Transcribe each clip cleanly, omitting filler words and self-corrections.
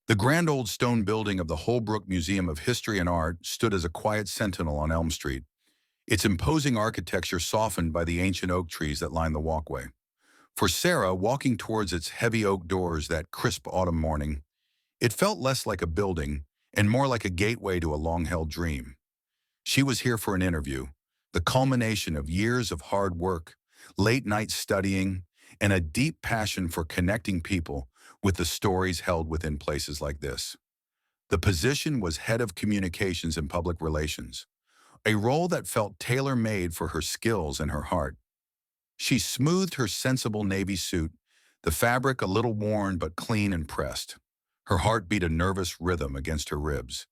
The grand old stone building of the Holbrook Museum of History and Art stood as a quiet sentinel on Elm Street, its imposing architecture softened by the ancient oak trees that line the walkway. For Sarah, walking towards its heavy oak doors that crisp autumn morning, it felt less like a building and more like a gateway to a long-held dream. She was here for an interview, the culmination of years of hard work, late-night studying, and a deep passion for connecting people with the stories held within places like this. The position was head of communications and public relations, a role that felt tailor-made for her skills and her heart. She smoothed her sensible navy suit, the fabric a little worn but clean and pressed. Her heart beat a nervous rhythm against her ribs.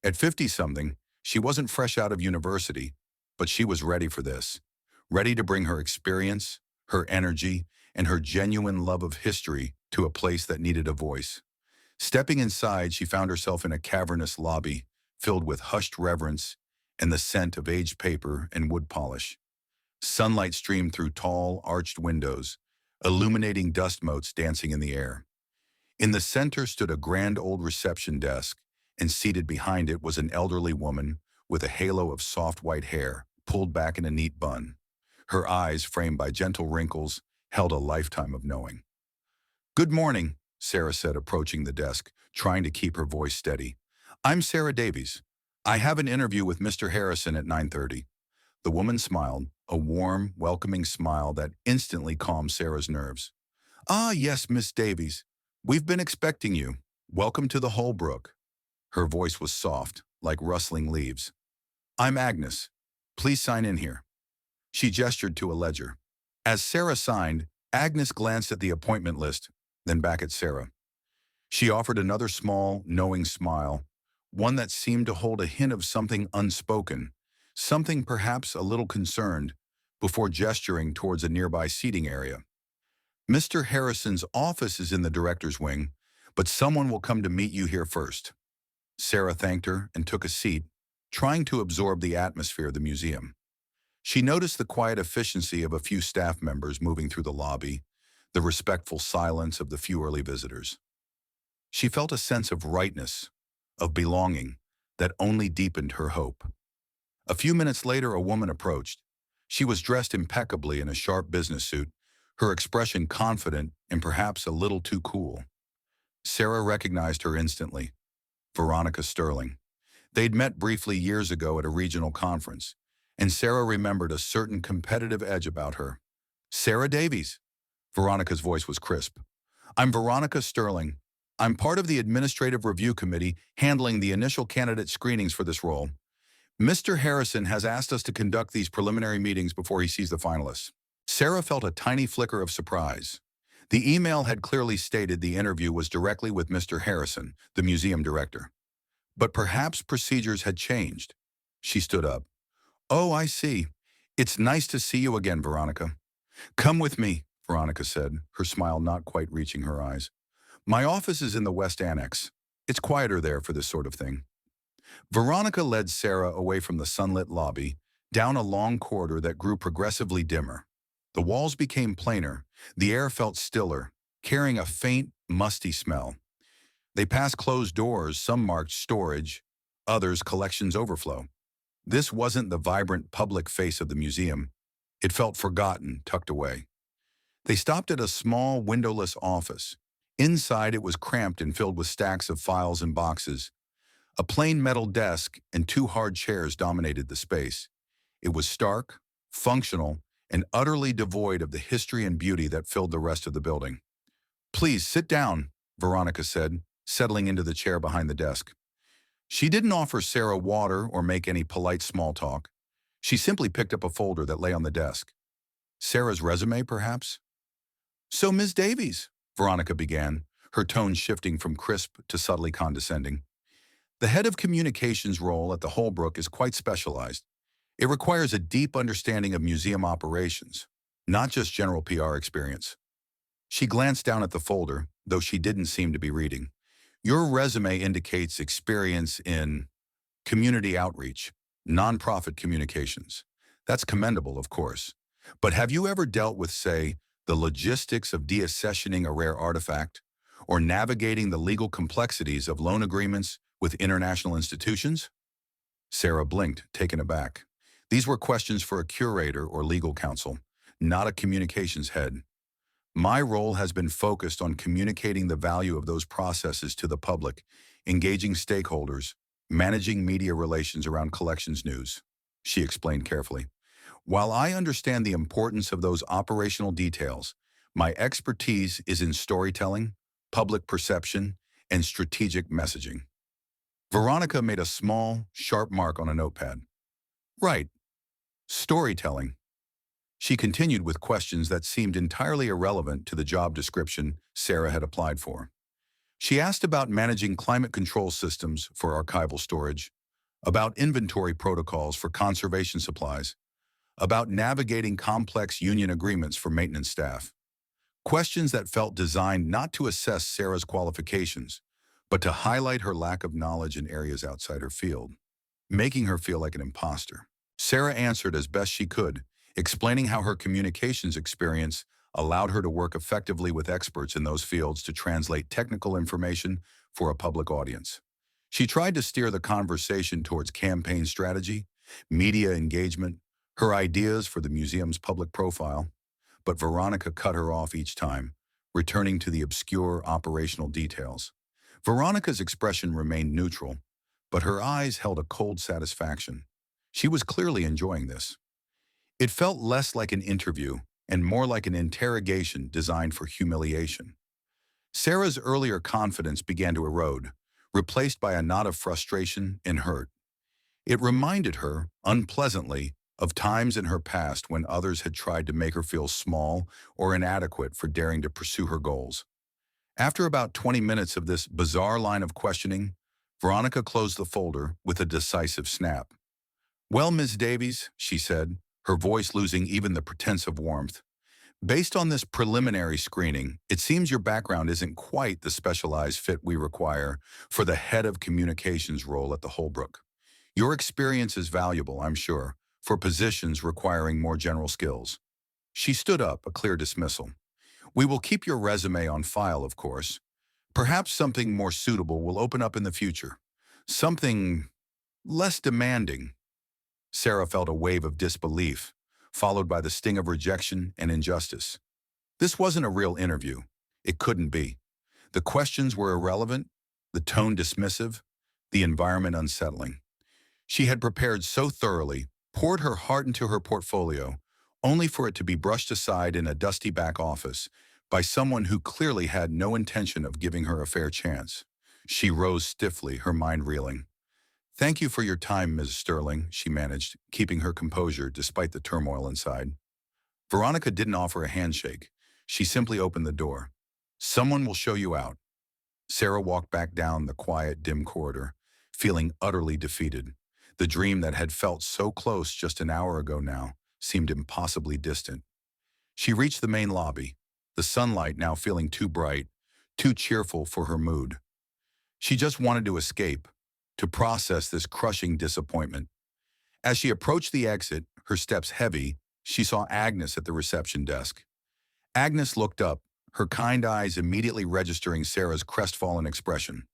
At 50-something, she wasn't fresh out of university, but she was ready for this, ready to bring her experience, her energy, and her genuine love of history to a place that needed a voice. Stepping inside, she found herself in a cavernous lobby filled with hushed reverence and the scent of aged paper and wood polish. Sunlight streamed through tall, arched windows, illuminating dust motes dancing in the air. In the center stood a grand old reception desk, and seated behind it was an elderly woman with a halo of soft white hair pulled back in a neat bun. Her eyes, framed by gentle wrinkles, held a lifetime of knowing. "Good morning," Sarah said, approaching the desk, trying to keep her voice steady. "I'm Sarah Davies. I have an interview with Mr. Harrison at 9:30. The woman smiled, a warm, welcoming smile that instantly calmed Sarah's nerves. "Ah, yes, Miss Davies. We've been expecting you. Welcome to the Holbrook." Her voice was soft, like rustling leaves. "I'm Agnes. Please sign in here." She gestured to a ledger. As Sarah signed, Agnes glanced at the appointment list, then back at Sarah. She offered another small, knowing smile, one that seemed to hold a hint of something unspoken, something perhaps a little concerned, before gesturing towards a nearby seating area. "Mr. Harrison's office is in the director's wing, but someone will come to meet you here first." Sarah thanked her and took a seat, trying to absorb the atmosphere of the museum. She noticed the quiet efficiency of a few staff members moving through the lobby, the respectful silence of the few early visitors. She felt a sense of rightness, of belonging, that only deepened her hope. A few minutes later, a woman approached. She was dressed impeccably in a sharp business suit, her expression confident and perhaps a little too cool. Sarah recognized her instantly. Veronica Sterling. They'd met briefly years ago at a regional conference, and Sarah remembered a certain competitive edge about her. "Sarah Davies." Veronica's voice was crisp. "I'm Veronica Sterling. I'm part of the Administrative Review Committee handling the initial candidate screenings for this role. Mr. Harrison has asked us to conduct these preliminary meetings before he sees the finalists." Sarah felt a tiny flicker of surprise. The email had clearly stated the interview was directly with Mr. Harrison, the museum director. But perhaps procedures had changed. She stood up. "Oh, I see. It's nice to see you again, Veronica." "Come with me," Veronica said, her smile not quite reaching her eyes. "My office is in the West Annex. It's quieter there for this sort of thing." Veronica led Sarah away from the sunlit lobby, down a long corridor that grew progressively dimmer. The walls became plainer, the air felt stiller, carrying a faint, musty smell. They passed closed doors, some marked storage, others collections overflow. This wasn't the vibrant public face of the museum. It felt forgotten, tucked away. They stopped at a small, windowless office. Inside, it was cramped and filled with stacks of files and boxes. A plain metal desk and two hard chairs dominated the space. It was stark, functional, and utterly devoid of the history and beauty that filled the rest of the building. "Please sit down," Veronica said, settling into the chair behind the desk. She didn't offer Sarah water or make any polite small talk. She simply picked up a folder that lay on the desk. Sarah's resume, perhaps? "So, Ms. Davies," Veronica began, her tone shifting from crisp to subtly condescending. "The head of communications role at the Holbrook is quite specialized. It requires a deep understanding of museum operations, not just general PR experience." She glanced down at the folder, though she didn't seem to be reading. "Your resume indicates experience in community outreach, nonprofit communications. That's commendable, of course. But have you ever dealt with, say, the logistics of deaccessioning a rare artifact, or navigating the legal complexities of loan agreements with international institutions? Sarah blinked, taken aback. These were questions for a curator or legal counsel, not a communications head. My role has been focused on communicating the value of those processes to the public, engaging stakeholders, managing media relations around collections news, she explained carefully. While I understand the importance of those operational details, my expertise is in storytelling, public perception, and strategic messaging. Veronica made a small, sharp mark on a notepad. Right, storytelling. She continued with questions that seemed entirely irrelevant to the job description Sarah had applied for. She asked about managing climate control systems for archival storage, about inventory protocols for conservation supplies, about navigating complex union agreements for maintenance staff. Questions that felt designed not to assess Sarah's qualifications, but to highlight her lack of knowledge in areas outside her field, making her feel like an imposter. Sarah answered as best she could, explaining how her communications experience allowed her to work effectively with experts in those fields to translate technical information for a public audience. She tried to steer the conversation towards campaign strategy, media engagement, her ideas for the museum's public profile, but Veronica cut her off each time, returning to the obscure operational details. Veronica's expression remained neutral, but her eyes held a cold satisfaction. She was clearly enjoying this. It felt less like an interview and more like an interrogation designed for humiliation. Sarah's earlier confidence began to erode, replaced by a knot of frustration and hurt. It reminded her, unpleasantly, of times in her past when others had tried to make her feel small or inadequate for daring to pursue her goals. After about 20 minutes of this bizarre line of questioning, Veronica closed the folder with a decisive snap. "Well, Ms. Davies," she said, her voice losing even the pretense of warmth, "based on this preliminary screening, it seems your background isn't quite the specialized fit we require for the head of communications role at the Holbrook. Your experience is valuable, I'm sure, for positions requiring more general skills." She stood up, a clear dismissal. "We will keep your resume on file, of course. Perhaps something more suitable will open up in the future. Something less demanding." Sarah felt a wave of disbelief, followed by the sting of rejection and injustice. This wasn't a real interview. It couldn't be. The questions were irrelevant, the tone dismissive, the environment unsettling. She had prepared so thoroughly, poured her heart into her portfolio, only for it to be brushed aside in a dusty back office by someone who clearly had no intention of giving her a fair chance. She rose stiffly, her mind reeling. "Thank you for your time, Ms. Sterling," she managed, keeping her composure despite the turmoil inside. Veronica didn't offer a handshake. She simply opened the door. "Someone will show you out." Sarah walked back down the quiet, dim corridor, feeling utterly defeated. The dream that had felt so close just an hour ago now seemed impossibly distant. She reached the main lobby, the sunlight now feeling too bright, too cheerful for her mood. She just wanted to escape, to process this crushing disappointment. As she approached the exit, her steps heavy, she saw Agnes at the reception desk. Agnes looked up, her kind eyes immediately registering Sarah's crestfallen expression.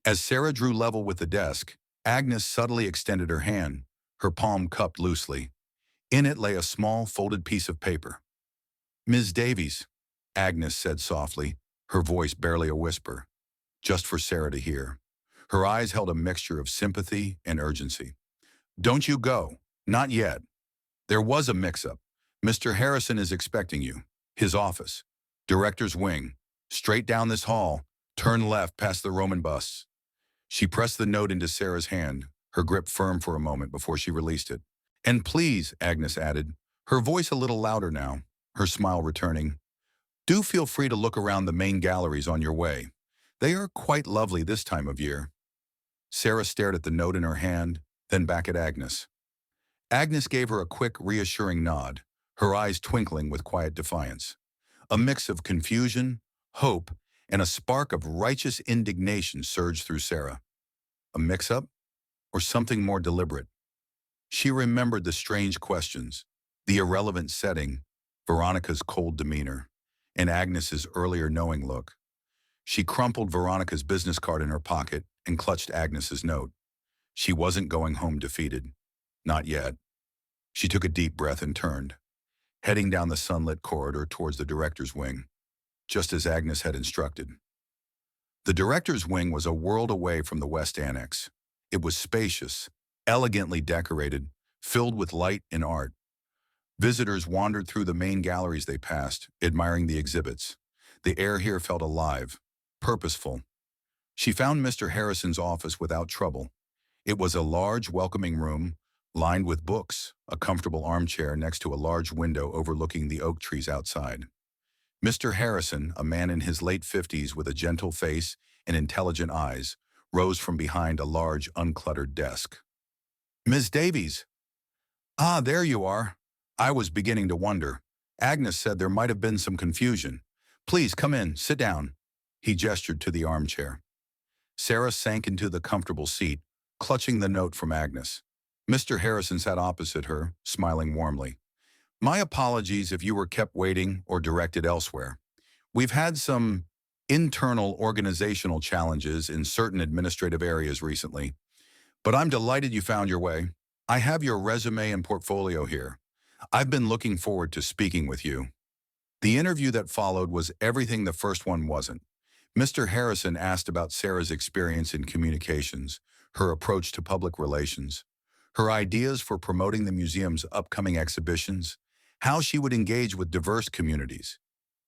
As Sarah drew level with the desk, Agnes subtly extended her hand, her palm cupped loosely. In it lay a small, folded piece of paper. "Ms. Davies," Agnes said softly, her voice barely a whisper, just for Sarah to hear. Her eyes held a mixture of sympathy and urgency. "Don't you go. Not yet. There was a mix-up. Mr. Harrison is expecting you. His office. Director's wing. Straight down this hall. Turn left past the Roman busts." She pressed the note into Sarah's hand, her grip firm for a moment before she released it. "And please," Agnes added, her voice a little louder now, her smile returning, "do feel free to look around the main galleries on your way. They are quite lovely this time of year." Sarah stared at the note in her hand, then back at Agnes. Agnes gave her a quick, reassuring nod, her eyes twinkling with quiet defiance. A mix of confusion, hope, and a spark of righteous indignation surged through Sarah. A mix-up? Or something more deliberate? She remembered the strange questions, the irrelevant setting, Veronica's cold demeanor, and Agnes's earlier knowing look. She crumpled Veronica's business card in her pocket and clutched Agnes's note. She wasn't going home defeated. Not yet. She took a deep breath and turned, heading down the sunlit corridor towards the director's wing, just as Agnes had instructed. The director's wing was a world away from the West Annex. It was spacious, elegantly decorated, filled with light and art. Visitors wandered through the main galleries they passed, admiring the exhibits. The air here felt alive, purposeful. She found Mr. Harrison's office without trouble. It was a large, welcoming room, lined with books, a comfortable armchair next to a large window overlooking the oak trees outside. Mr. Harrison, a man in his late 50s with a gentle face and intelligent eyes, rose from behind a large, uncluttered desk. "Miss Davies." "Ah, there you are. I was beginning to wonder. Agnes said there might have been some confusion. Please come in, sit down." He gestured to the armchair. Sarah sank into the comfortable seat, clutching the note from Agnes. Mr. Harrison sat opposite her, smiling warmly. "My apologies if you were kept waiting or directed elsewhere. We've had some internal organizational challenges in certain administrative areas recently, but I'm delighted you found your way. I have your resume and portfolio here. I've been looking forward to speaking with you." The interview that followed was everything the first one wasn't. Mr. Harrison asked about Sarah's experience in communications, her approach to public relations, her ideas for promoting the museum's upcoming exhibitions, how she would engage with diverse communities.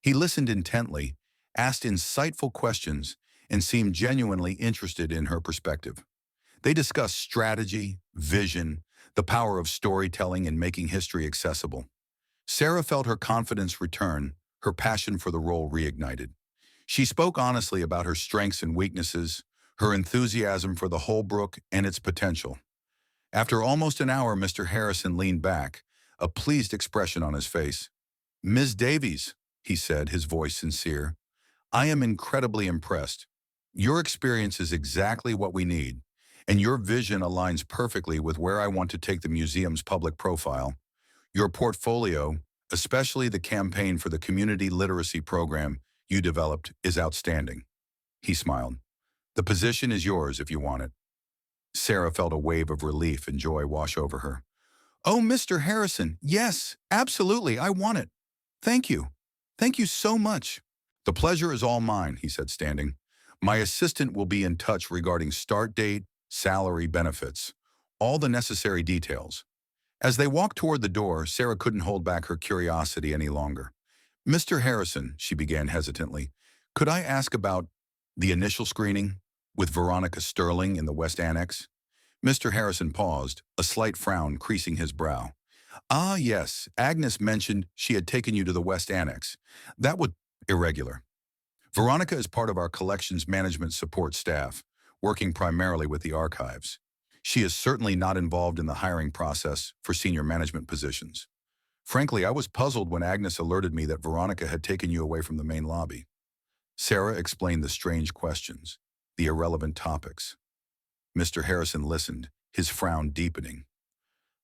He listened intently, asked insightful questions, and seemed genuinely interested in her perspective. They discussed strategy, vision, the power of storytelling and making history accessible. Sarah felt her confidence return, her passion for the role reignited. She spoke honestly about her strengths and weaknesses, her enthusiasm for the Holbrook and its potential. After almost an hour, Mr. Harrison leaned back, a pleased expression on his face. "Ms. Davies," he said, his voice sincere, "I am incredibly impressed. Your experience is exactly what we need, and your vision aligns perfectly with where I want to take the museum's public profile. Your portfolio, especially the campaign for the community literacy program you developed, is outstanding." He smiled. "The position is yours if you want it." Sarah felt a wave of relief and joy wash over her. "Oh, Mr. Harrison, yes, absolutely, I want it. Thank you. Thank you so much." "The pleasure is all mine," he said, standing. "My assistant will be in touch regarding start date, salary, benefits, all the necessary details." As they walked toward the door, Sarah couldn't hold back her curiosity any longer. "Mr. Harrison," she began hesitantly, "could I ask about the initial screening with Veronica Sterling in the West Annex?" Mr. Harrison paused, a slight frown creasing his brow. "Ah, yes, Agnes mentioned she had taken you to the West Annex. That was irregular. Veronica is part of our collections management support staff, working primarily with the archives. She is certainly not involved in the hiring process for senior management positions. Frankly, I was puzzled when Agnes alerted me that Veronica had taken you away from the main lobby." Sarah explained the strange questions, the irrelevant topics. Mr. Harrison listened, his frown deepening.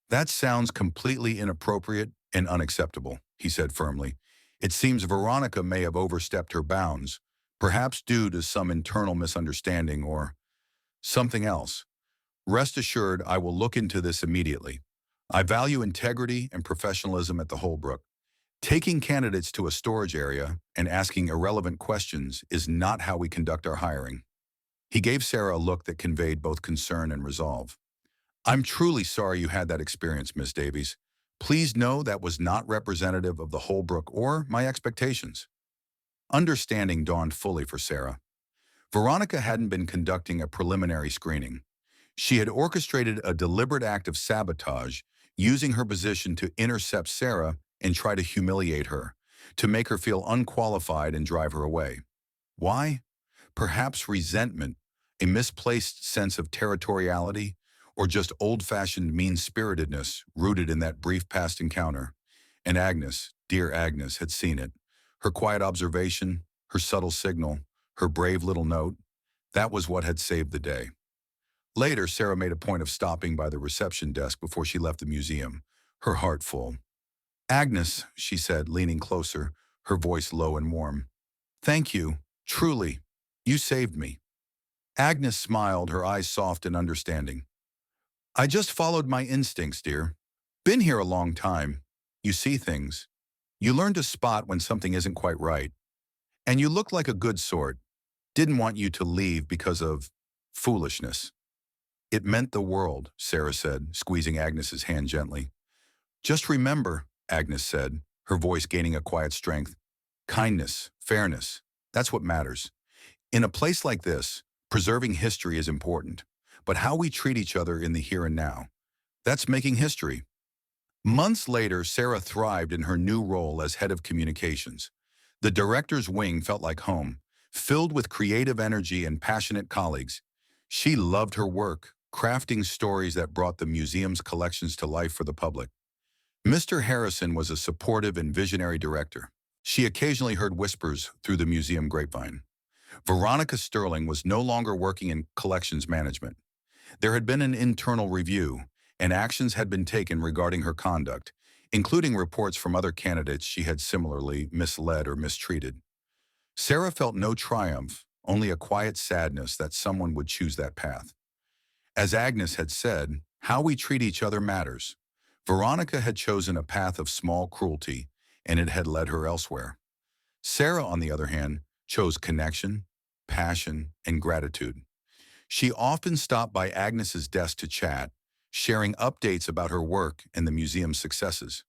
"That sounds completely inappropriate and unacceptable," he said firmly. "It seems Veronica may have overstepped her bounds, perhaps due to some internal misunderstanding or something else. Rest assured, I will look into this immediately. I value integrity and professionalism at the Holbrook. Taking candidates to a storage area and asking irrelevant questions is not how we conduct our hiring." He gave Sarah a look that conveyed both concern and resolve. "I'm truly sorry you had that experience, Miss Davies. Please know that was not representative of the Holbrook or my expectations." Understanding dawned fully for Sarah. Veronica hadn't been conducting a preliminary screening. She had orchestrated a deliberate act of sabotage, using her position to intercept Sarah and try to humiliate her, to make her feel unqualified and drive her away. Why? Perhaps resentment, a misplaced sense of territoriality, or just old-fashioned mean-spiritedness rooted in that brief past encounter. And Agnes, dear Agnes, had seen it. Her quiet observation, her subtle signal, her brave little note, that was what had saved the day. Later, Sarah made a point of stopping by the reception desk before she left the museum, her heart full. "Agnes," she said, leaning closer, her voice low and warm. "Thank you, truly. You saved me. Agnes smiled, her eyes soft and understanding. I just followed my instincts, dear. Been here a long time. You see things. You learn to spot when something isn't quite right. And you look like a good sort. Didn't want you to leave because of foolishness. It meant the world, Sarah said, squeezing Agnes's hand gently. Just remember, Agnes said, her voice gaining a quiet strength. Kindness, fairness, that's what matters. In a place like this, preserving history is important. But how we treat each other in the here and now, that's making history. Months later, Sarah thrived in her new role as head of communications. The director's wing felt like home, filled with creative energy and passionate colleagues. She loved her work, crafting stories that brought the museum's collections to life for the public. Mr. Harrison was a supportive and visionary director. She occasionally heard whispers through the museum grapevine. Veronica Sterling was no longer working in collections management. There had been an internal review, and actions had been taken regarding her conduct, including reports from other candidates she had similarly misled or mistreated. Sarah felt no triumph, only a quiet sadness that someone would choose that path. As Agnes had said, how we treat each other matters. Veronica had chosen a path of small cruelty, and it had led her elsewhere. Sarah, on the other hand, chose connection, passion, and gratitude. She often stopped by Agnes's desk to chat, sharing updates about her work and the museum's successes.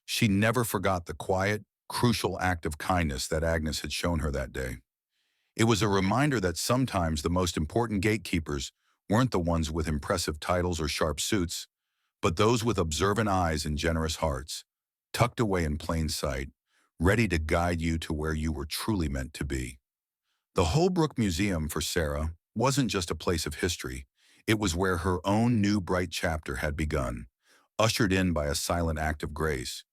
She never forgot the quiet, crucial act of kindness that Agnes had shown her that day. It was a reminder that sometimes the most important gatekeepers weren't the ones with impressive titles or sharp suits, but those with observant eyes and generous hearts, tucked away in plain sight, ready to guide you to where you were truly meant to be. The Holbrook Museum for Sarah wasn't just a place of history. It was where her own new bright chapter had begun, ushered in by a silent act of grace.